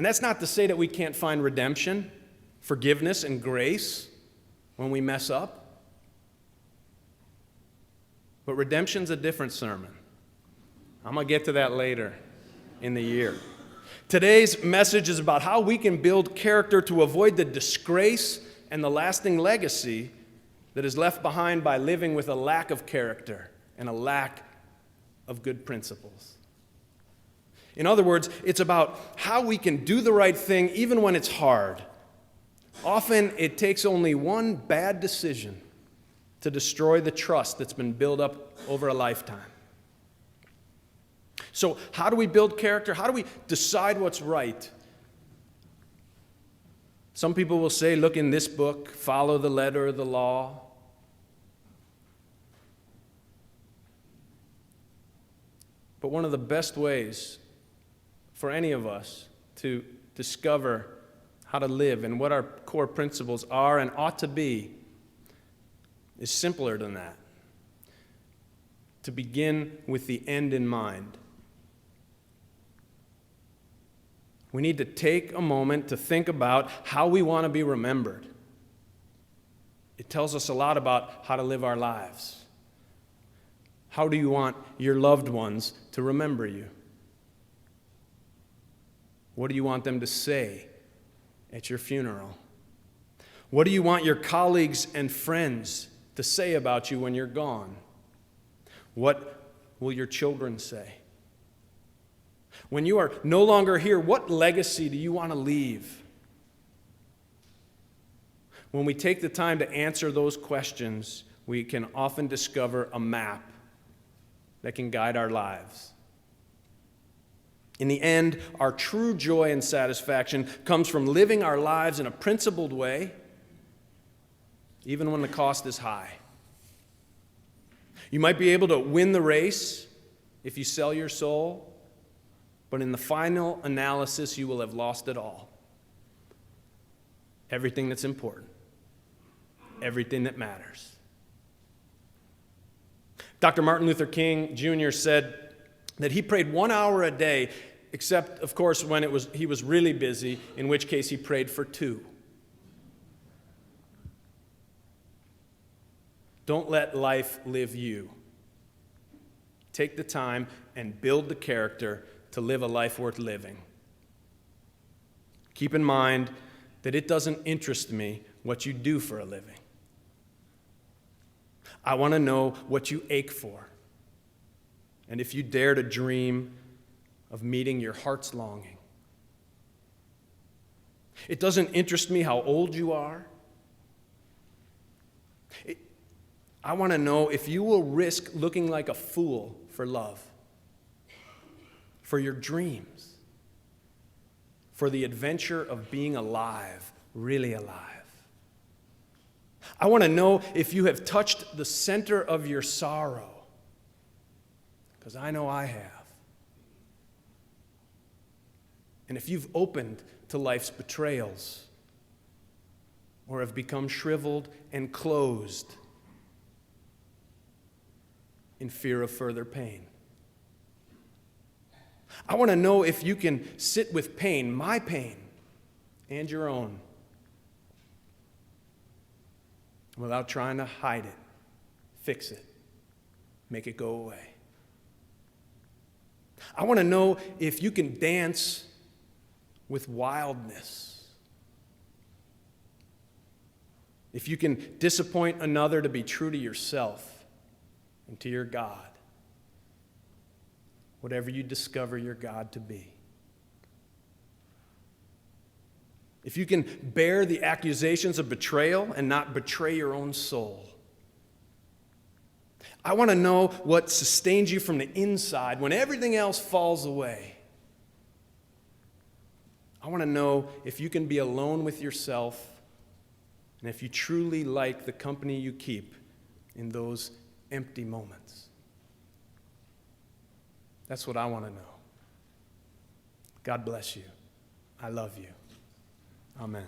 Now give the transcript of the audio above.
And that's not to say that we can't find redemption, forgiveness, and grace when we mess up. But redemption's a different sermon. I'm going to get to that later in the year. Today's message is about how we can build character to avoid the disgrace and the lasting legacy that is left behind by living with a lack of character and a lack of good principles. In other words, it's about how we can do the right thing even when it's hard. Often it takes only one bad decision to destroy the trust that's been built up over a lifetime. So how do we build character? How do we decide what's right? Some people will say, look in this book, follow the letter of the law. But one of the best ways for any of us to discover how to live and what our core principles are and ought to be is simpler than that. To begin with the end in mind. We need to take a moment to think about how we want to be remembered. It tells us a lot about how to live our lives. How do you want your loved ones to remember you? What do you want them to say at your funeral? What do you want your colleagues and friends to say about you when you're gone? What will your children say? When you are no longer here, what legacy do you want to leave? When we take the time to answer those questions, we can often discover a map that can guide our lives. In the end, our true joy and satisfaction comes from living our lives in a principled way, even when the cost is high. You might be able to win the race if you sell your soul, but in the final analysis, you will have lost it all. Everything that's important, everything that matters. Dr. Martin Luther King Jr. said that he prayed 1 hour a day, except, of course, when he was really busy, in which case he prayed for 2. Don't let life live you. Take the time and build the character to live a life worth living. Keep in mind that it doesn't interest me what you do for a living. I want to know what you ache for. And if you dare to dream of meeting your heart's longing. It doesn't interest me how old you are. I want to know if you will risk looking like a fool for love, for your dreams, for the adventure of being alive, really alive. I want to know if you have touched the center of your sorrow, because I know I have. And if you've opened to life's betrayals, or have become shriveled and closed in fear of further pain. I want to know if you can sit with pain, my pain, and your own, without trying to hide it, fix it, make it go away. I want to know if you can dance with wildness, if you can disappoint another to be true to yourself and to your God, whatever you discover your God to be. If you can bear the accusations of betrayal and not betray your own soul. I want to know what sustains you from the inside when everything else falls away. I want to know if you can be alone with yourself and if you truly like the company you keep in those empty moments. That's what I want to know. God bless you. I love you. Amen.